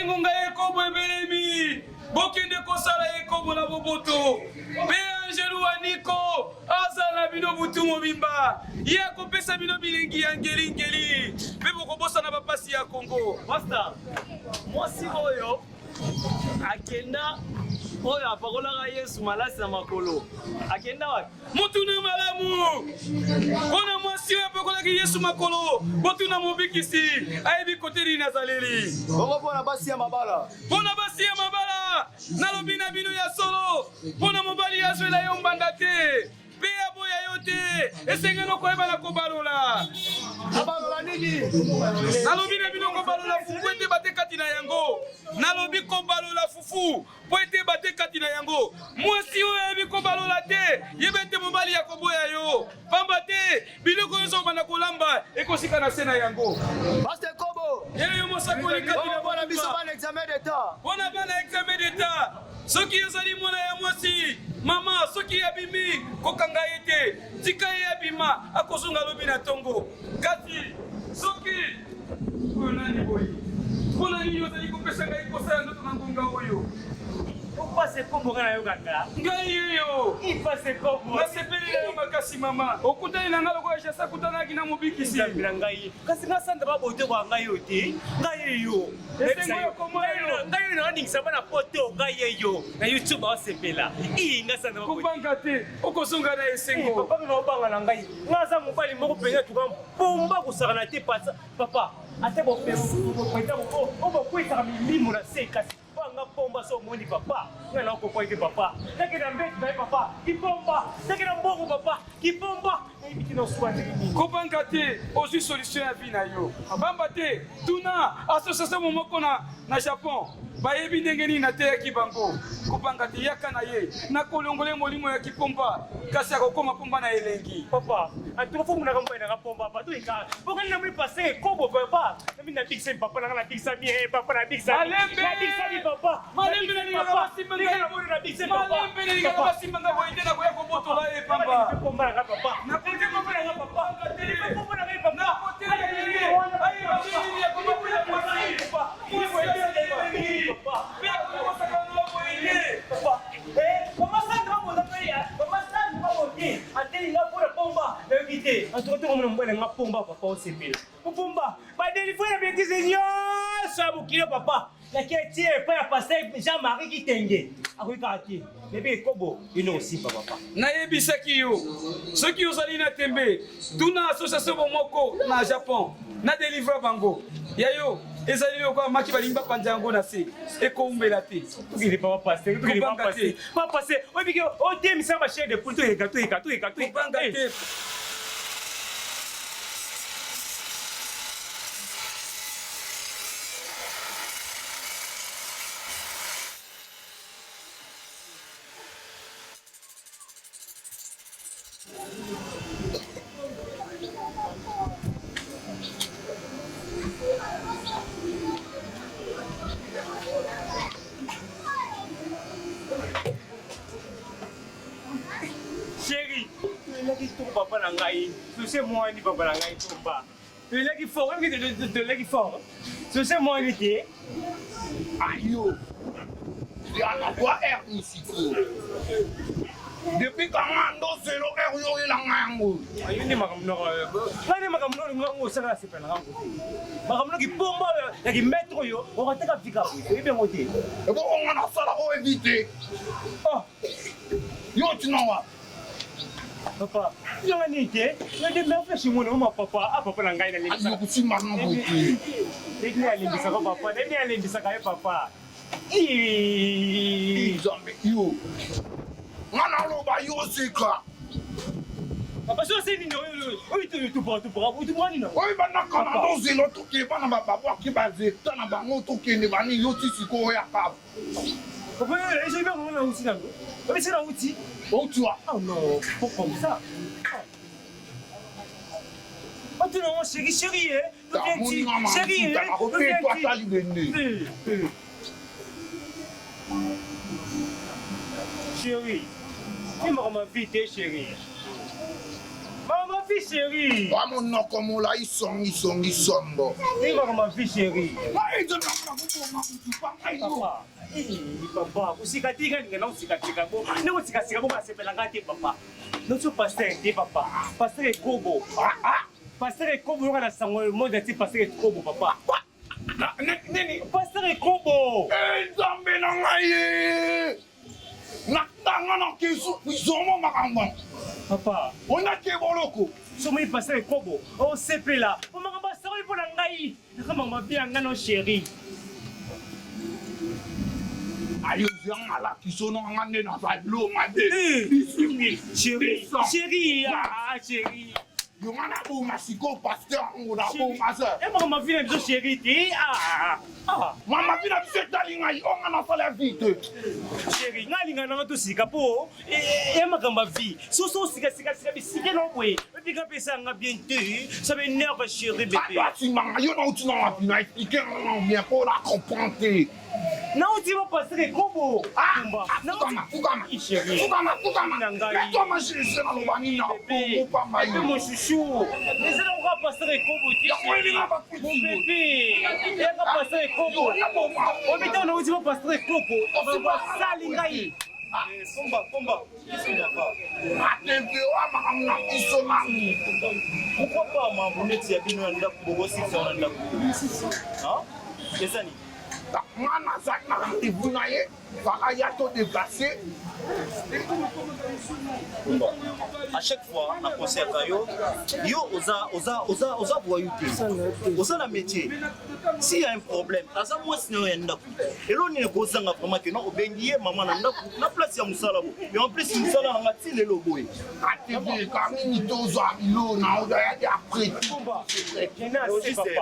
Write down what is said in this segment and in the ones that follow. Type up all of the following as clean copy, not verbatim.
ngonga ekobo ebelemi bokende kosala ekobo na boboto pe angelu waniko azala bino butu mobimba ye akopesa bino bilengi ya ngeli pe bokobosana bapasi ya Kongo. Master, mwasi oyo akenda oyo apakolaka Yesu malasi na makolo akenda wapi? Motuna malamu mpona mwasi oyo apakolaki Yesu makolo botuna mobikisi ayebi kote nini azaleli. Bongo mpona basi ya mabala, mpona basi ya mabala nalobi na bino ya solo mpona mobali azwela yo mbanda te pe aboya yo te esengeli koyeba na kobalola. abalola nini? Nalobi na bino kobalola fufu ete bate kati na yango. Nalobi kobalola fufu po ete bate kati na yango. Mwasi oyo ayebi kobalola te yeba ete mobali ya koboya yo pamba te biloko nyonso banda kolamba ekosika na se na yango. Pasteur Kobo, Yeyo mosakoli kati na mpona biso bana examen d'état. mpona bana examen d'état soki ezali mwana ya mwasi mama soki abimi kokanga ye te tika ye abima akozonga lobi na ntongo kasi soki oyo nani boye mpona nini ozali kopesa ngai kosala ndoto na ngonga oyo Upase kombo kana yo kaka. ngai yeyo Ipase kombo. nasepeli na yo makasi mama okutani na ngai lokola jasa akutanaki na mobikisi Nzambila ngai. Kasi ngasanda babote kwa ngai yo te. Ngai yo. Esengo ya koma yo. Ngai yo nandingisa bana poto ngai yo. Na YouTube asepela. Ngasanda babote. kobanga te okozonga na esengo Papa na obanga na ngai. Ngaza mobali moko penga tuka pomba kusakana te papa. Ate bo peta bo kweta milimo na se kasi. Nga pomba so moni papa. Nga na ko poite papa. Take na mbeti na papa. Kipomba. Take na mbongo papa. Kipomba. Ibiti na swani. kobanga te ozwi solution ya vie na yo bamba te tuna association moko na Japon bayebi ndenge nini nateyaki bango kobanga te yaka na ye nakolongole molimo ya kipomba kasi akokoma pomba na elengi. Papa, atuka fomu na kambo na pomba papa. Tuika. Boka na mwi passer kobo papa. Nami na big papa na big sami papa na big sami. Malembe. Na big sami papa. Malembe na ninga basimba ngai. Na big sami papa. Malembe na ninga basimba ngai boyende na koya kobotola ye pamba. Pomba na papa. Na kote pomba na papa. Pomba na papa. Na kote na ye. Ayi chini ya kobotola ya mwasi. Mwasi ya elengi. Pia kukosa kana boyende. Papa. Comment ça tu vas me dire? Comment ça tu vas me dire? Ateli nga pour pomba. Evite. Atuka tu ngomna mbona nga pomba papa osepela. Pomba. Ba délivrer la bêtise nyonso abukile papa. Lakini tie pa ya passer Jean-Marie Kitenge. Akoika ati. Bébé Kobo, ino aussi papa. nayebisaki yo soki ozali na tembe tuna association moko na Japon na délivre bango ya yo ezali lokola maki balingi bapanza yango na se ekoumbela te Tukili papa passer, tukili papa passer. Papa passer, obiki o dem sa ma chère de pour tout kobanga te Chérie, tu l'as dit tout papa na ngai. Tu sais moi ni papa na ngai tomba. Tu l'as dit fort, tu l'as dit fort. Tu sais moi ni té. Ayo, il y a la voix air ici. Depuis quand on a zéro air, il y a la langue. Ayo ni makamno. Nani makamno ngo sala sepela ngango. Makamno ki pomba ya ki metro yo, o kateka fika. Ibe ngoti. Et bon, on a ça là pour éviter. Oh, Yo, tu n'en vois. papa. Yo ngani té. Yo de me fleshi mo no papa. Ah papa na ngai na Ayo, lingisa. tu m'as non beauté. Deni alimbisa ko papa. Deni alimbisa ka papa. Jamais, yo. On a l'oba, yo, c'est quoi? Papa, je sais ni oui tu pourras tu moi ni non. Oui, maintenant, quand on a zéro, tout qui est pas dans ma papa qui va dire, t'en as pas mon tout qui est né, yo, tu sais quoi, ya cap. Papa, je vais voir là aussi là. Mais c'est là aussi. Oh, tu vois. Oh non, pourquoi comme ça? Oh tu non, chérie, hein. T'as mon maman, Chérie, t'as repris, toi, t'as libéré. Chérie, tu m'as vite, chérie. Maman, vie chérie. Wa monoko mola isongo. Ninga ma vie chérie. Wa ito na Papa. Papa, usikatika ninga na usikatika bo. Ne usikatika bo basepela ngati papa. Notre pasteur dit papa. Pasteur Kobo. Pasteur Kobo on a sango le monde dit pasteur Kobo papa. Nini? Pasteur Kobo. Nzambe na ngai. Nakutanga na kesu isomo makambo. Papa. On a ke boloko. Somo pasteur Kobo. On sepe là. On m'a pas sango pour la ngai. Kama ma bien ngano chérie. Ayo ziang ala kisono ngane na sa lo made. Chérie. Chérie. Ah chérie. Yo ngana bo masiko pasteur ngona bo masa. Et moi ma vie est chérie. Mama vina biso talinga yi onga na sala vite. Chérie, ngalinga na to sika po. E makamba vie. So sika bisike no boy. Epi ka pesa nga bien te. Ça m'énerve chérie bébé. Ati manga yo na uti na wapi na expliquer na bien pour la comprendre. Na uti va passer Kobo. Fukama. Chérie. Fukama. Laisse-toi manger ça na lobani na Bébé. pas maï. Mon chouchou. Mais ça on va passer Kobo. Mon bébé. Et va passer Kobo. On met dans uti va passer Kobo. On va salingai. Combat. Pourquoi pas m'abonner si abino anda bobo si ça anda hein desani Mana zak na rendez-vous na ye baka ya to déplacer. à chaque fois na conseil kayo yo oza voyou te oza na métier s'il y a un problème aza moi sinon yanda et l'on est kozanga vraiment que non obengiye maman na ndako na place ya musala bo et en plus musala na ngati lelo boy Ati ka mini to zo amilo na oda ya dia après.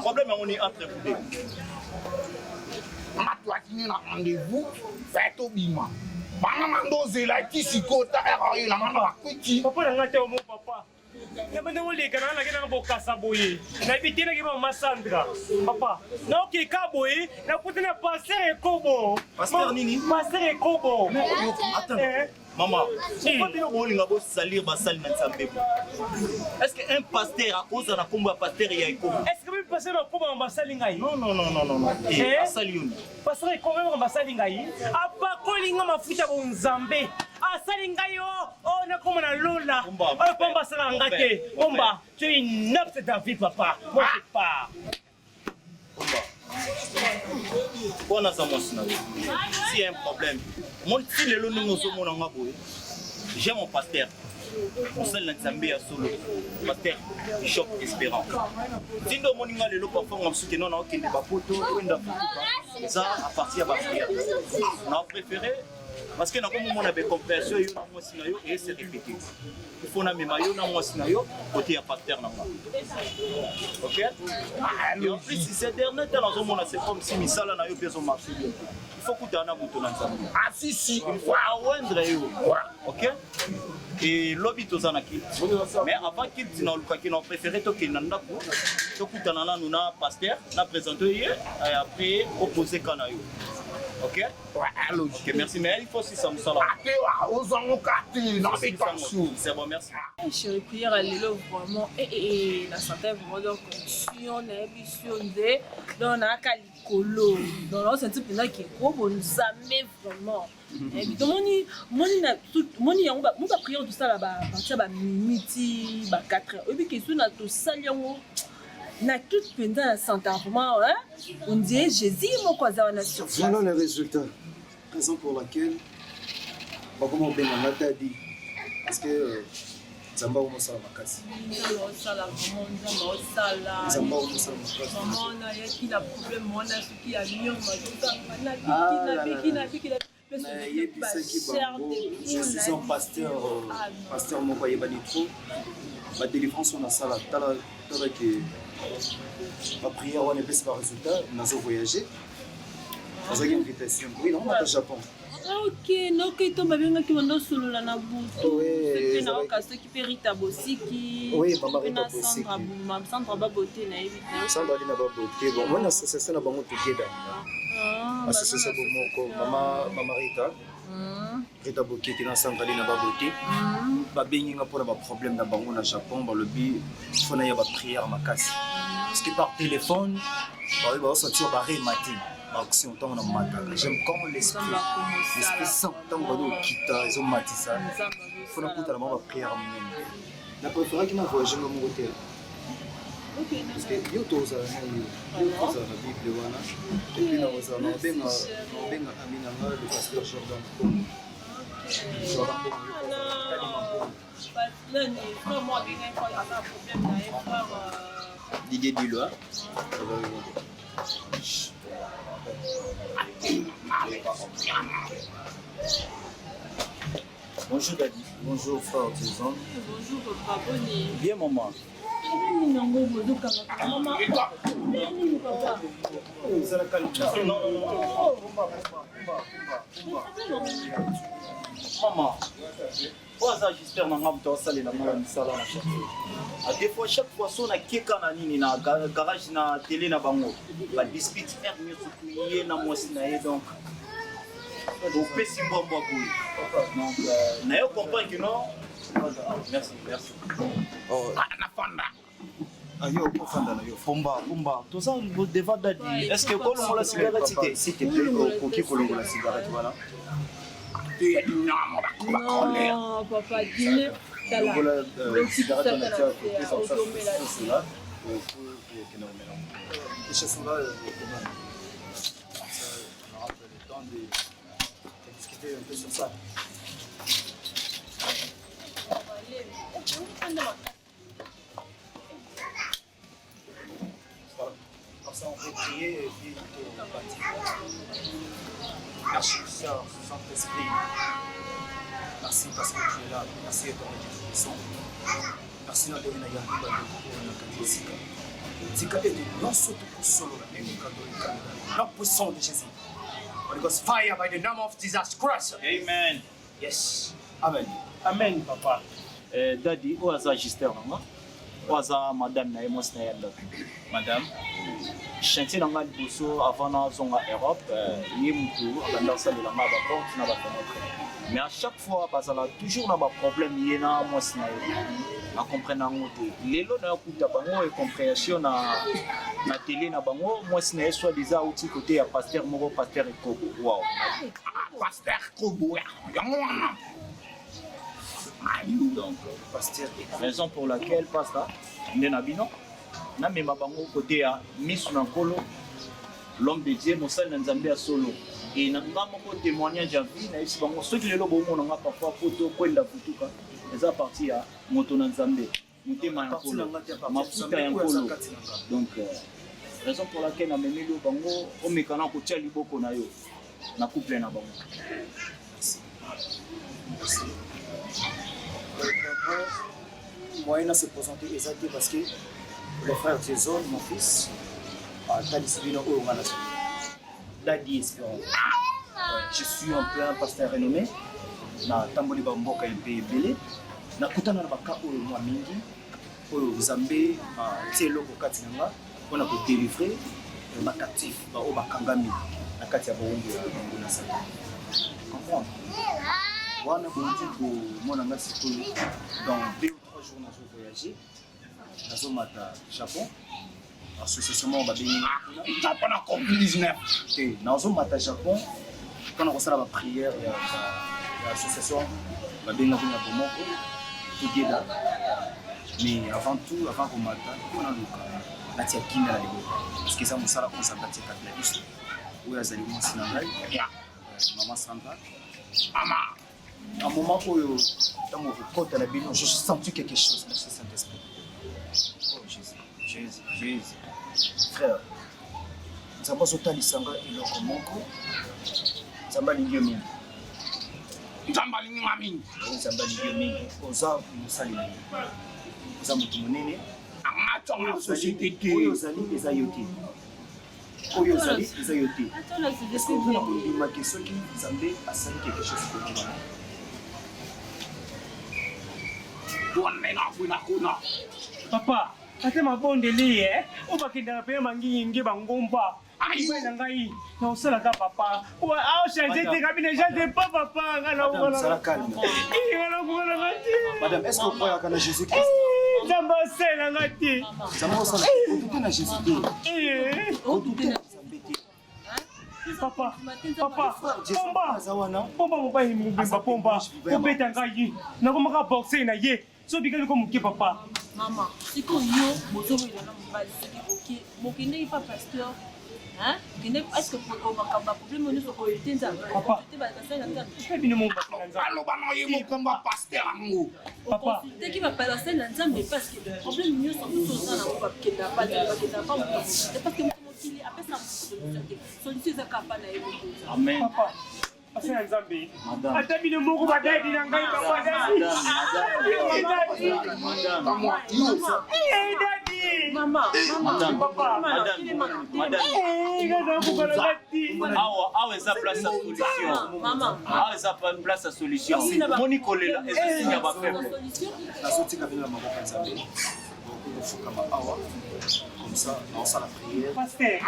problème on est entre vous On a toi qui na rendez-vous fait au bima. Bana mando zela ti sikota erreur la mama kwiti. Papa na ngate omo papa. Ya bande mo leka na ngena boka boye. Na bitina ke mama Sandra. Papa, na oke ka boye, na kutana passer Kobo. Pasteur nini? Passer Kobo. Attends. Maman, pourquoi tu veux que salir basal na nzambe? Est-ce que un pasteur a cause na komba pasteur ya ikomo? Est-ce que même passer na Kobo ambasali ngai? Non. Asali yoni. Passer Kobo ambasali ngai. Apa kolinga mafuta bo nzambe. Asali ngai oh na koma na lola. Oh pomba sala ngate. Pomba, tu es une obse de ta vie papa. Moi je pars. Bon, s'il y a un problème, mon si le long de j'ai mon pasteur. Mon seul Nzambe à solo. Pasteur Bishop Espérant. Si nous avons le lot parfois on soutient non aucun débat photo, ça à partir de la prière. On a préféré parce que nous avons une compréhension et c'est répété. Il faut na memayo na moi sinayo côté ya pasteur na moi. OK? Et en plus si c'est dernier temps dans monde c'est comme si misala na yo besoin marcher bien. Il faut que tu na muto na nzambe. Ah si Il faut awendre yo. OK? Et lobby tozana ki. Mais avant qu'il dise na luka ki na préféré to ki na ndako. To kutana na nuna pasteur na présenter et après opposer kana yo. OK? Ouais, logique. Merci mais il faut aussi ça me sala. C'est bon, merci. Chérie, prière à l'élo vraiment. La santé vraiment donc on a émission donc on a calicolo. Donc on sent que là qui gros bon jamais vraiment. Et puis moni na tout moni yango ba prière tout ça là ba partir ba midi ba 4 heures. Et puis question na tout ça yango na toute pendant la santé vraiment hein. On dit Jésus mon quoi ça na surface. Voilà les résultats. Raison pour laquelle comment on a dit parce que Zamba au Moussa Makasi. Zamba au Moussa Makasi. Maman a eu la problème, on a ce qui a mis en je suis un pasteur mon voyez trop. Ma délivrance on a ça là, ma prière on est baissé par résultat, on a voyagé. Dans une invitation. Oui, non, on est au Japon. Ok, non, que tu m'as bien qui m'a solo la nabuto. C'est na okaso qui périta bosiki. Oui, maman Rita bosiki. Sandra baboté na éviter. Sandra na baboté. Bon, moi association na bango together. Association bomoko, maman Rita. Rita Boké qui est dans Sangali na Baboté. Babengi nga pour ba problème na bango na Japon, ba lobby fona ya ba prière makasi. Parce que par téléphone, ba va sortir ba remater. Ba si on tombe na mataka. J'aime comment l'esprit saint tant ba kita, ils ont mati ça. Fona kuta na ba prière mnene. Na préféré qui m'a voyagé dans mon hôtel. Parce que yo toza na Bible wana. Et puis na oza na benga amina nga le pasteur Jordan. Didier Dulois. Bonjour Daddy. Bonjour frère Tizon. Bonjour papa, bonne. Bien maman. Maman, oza Gister na nga muto asalela nga misala na chaque fois. Des fois chaque fois so na keka na nini na garage na télé na bango. Ba dispute faire mieux soutenir na mwasi na ye donc. Donc pesi mbombo boy. Donc na yo comprendre que non. Merci. Oh, na fanda. Ayo pour fanda na yo. Pomba. Tout ça vous devant Daddy. Est-ce que kolongo la cigarette c'était S'il te plaît, koki kolongo la cigarette voilà. Non, papa, dis-le. Voilà, cigarette on a déjà côté ça c'est là. Et chez cela, on aura le temps de discuter un peu sur ça. Comme ça, on peut prier et puis on va dire. Merci, Sœur Saint-Esprit. Merci parce que tu es là. Merci de ton réjouissant. Merci de donner la pour la Catholique. Tika et de non surtout pour solo la catholique. La puissance de Jésus. Holy Ghost fire by the name of Jesus Christ. Amen. Yes. Amen. Amen, papa. Daddy, oza Gister na nga. Oza madame na emos na yalla. Madame. Chantier na nga liboso avant na zonga Europe, ye mutu abanda salela nga ba porte na ba fenêtre. Mais à chaque fois bazala toujours na ba problème ye na mwasi na ye. Na comprendre ngo te. Lelo na kuta bango e compréhension na télé na bango mwasi na ye soit déjà outil côté ya pasteur moko pasteur Ekobo. Wow. Pasteur Kobo. Donc pasteur raison pour laquelle pasteur ndena bino na mema bango côté ya misu na nkolo l'homme de Dieu mosali na nzambe ya solo et na nga moko témoignage ya vie na esi bango soki lelo bomona nga parfois poto kwenda futuka eza parti ya moto na nzambe motema ya nkolo mafuta ya nkolo donc raison pour laquelle na memeli bango omekana kotia liboko na yo na couple na bango. Moyen à se présenter exactement parce que le frère Jason, mon fils, a décidé Daddy Espérant. Je suis un plein pasteur renommé. Na tamboli bamboka MP belé. Na kutana na baka oyo mwa mingi. Oyo Nzambe tielo ko kati nanga pona ko délivrer ba captif ba o bakangami na kati ya bongo ya bongo na sa. Comprendre? Wana bonji ko mona ngasi ko dans 2 ou 3 jours na zo voyager. Nazo mata Japon. Association ba bengi Japon na COVID-19. te nazo mata Japon. Quand on reçoit la prière et l'association ba bengi na bomoko together. Mais avant tout, avant qu'on m'attende, on a le cas. La tia qui n'a pas parce que ça me sert à consacrer la liste. Où est-ce que c'est maman Sandra. Maman. À un moment où dans mon côté la Bible, j'ai senti quelque chose dans ce Saint-Esprit. Oh Jésus. Frère, ça va sauter l'isanga et le commango. Ça va l'ingé mingi. Nzamba lingi mami. Ça va l'ingé mingi. Oza musali mingi. Oza mutu munene. Amato na société te. Oyo zali eza yote. Oyo zali eza yote. Est-ce que vous avez une question qui Nzambe asali quelque chose pour vous? Papa, ate mabondeli obakendaka mpe mangingi bangomba na ngai na osalaka papa aochange te kabine chante pa papa nga Madame, est-ce que vous croyez en Jésus-Christ? nzambe osalanga te papa pomba mobali mobimba pomba obeta ngai nakomaka boxe na ye so bikali ko moke papa mama sikoyo bozobelana mobali soki bokendeki pa pasteur est-ce que makambo problème nyonso koyete nzambe bino mobatela nzambe aloba na ye mokomba paster yango okonsulteki bapasteur na nzambe parce que problème nyonso toza nango bakenda bakenda pa moto parce que moto mokili apesa solution te solution ezaka pa na ye amen papa pasteur na nzambe ata bino moko badadi na ngai papa awa eza place ya solution awa eza place ya solution moni kolela ezosinya bafaible nazotika bino na maboko ya nzambe okofukama awa comme ça naosa la prière pasteur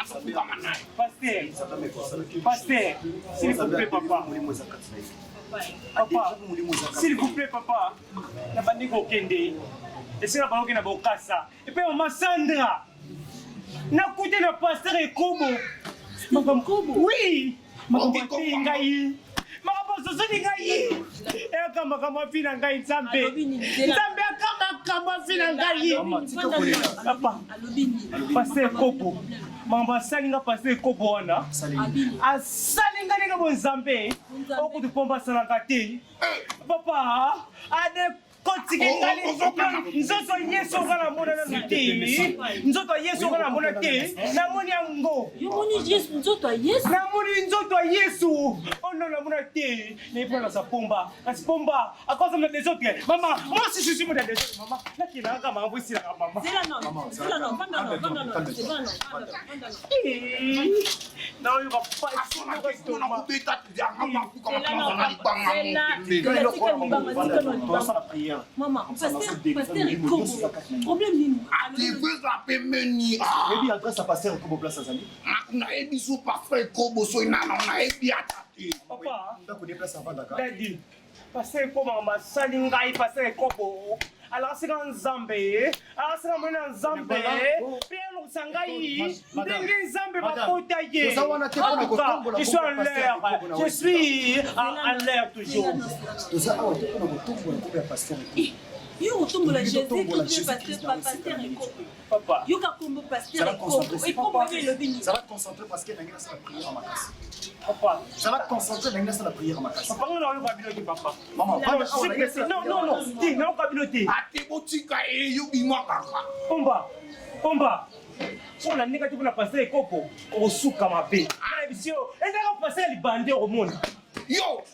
s'il vous plaît papa papa s'il vous plaît papa nabandi kokende esika baoke na bokasa epe mama Sandra nakute na pasteur ekobo oui makambo ngai makambo zozoli ngai eka makambo afi na ngai nzambe aka makambo afi na ngai pasteur ekobo makambo asali nga pasteur ekobo wana asali nga ndenge bonzambe okutu pomba asalaka te papa ade nzoto yesu oka na mona na te nzoto yesu oka na mona te namoni yango namoni nzoto ya yesu ono na mona te naipona sa pomba kasi pomba akosa na des autres mama moi si je suis dans des autres mama nakinaka mambo esilaka mama naoyoka maman, pasteur Ekobo. Problème nini? Maybe adresse à pasteur Ekobo place à Zali. Na ebiso pasteur Ekobo so ina na ebi atati. Papa, ndako déplace avant Dakar. Daddy, pasteur Ekobo mama sali ngai pasteur Ekobo. Alors c'est dans Zambé, alors c'est dans Zambé. Pierre Sangai, ndenge Zambé bakotaye. Je suis en l'air, je suis en l'air toujours. Yo otombola Jésus tout pasteur Ekobo. Papa. Yo ka kombo pasteur Ekobo. Ekobo le béni. Ça va te concentrer parce que dans la prière en ma casse. Papa. Ça va te concentrer dans la prière en ma casse. Papa, on a un cabinet papa. Maman, non. Dis, non cabinet. Ate botika e yo bima kaka. Pomba. On a négatif na pasteur Ekobo. Osuka mabe. Na bisio. Eza ka pasteur libande au monde. Yo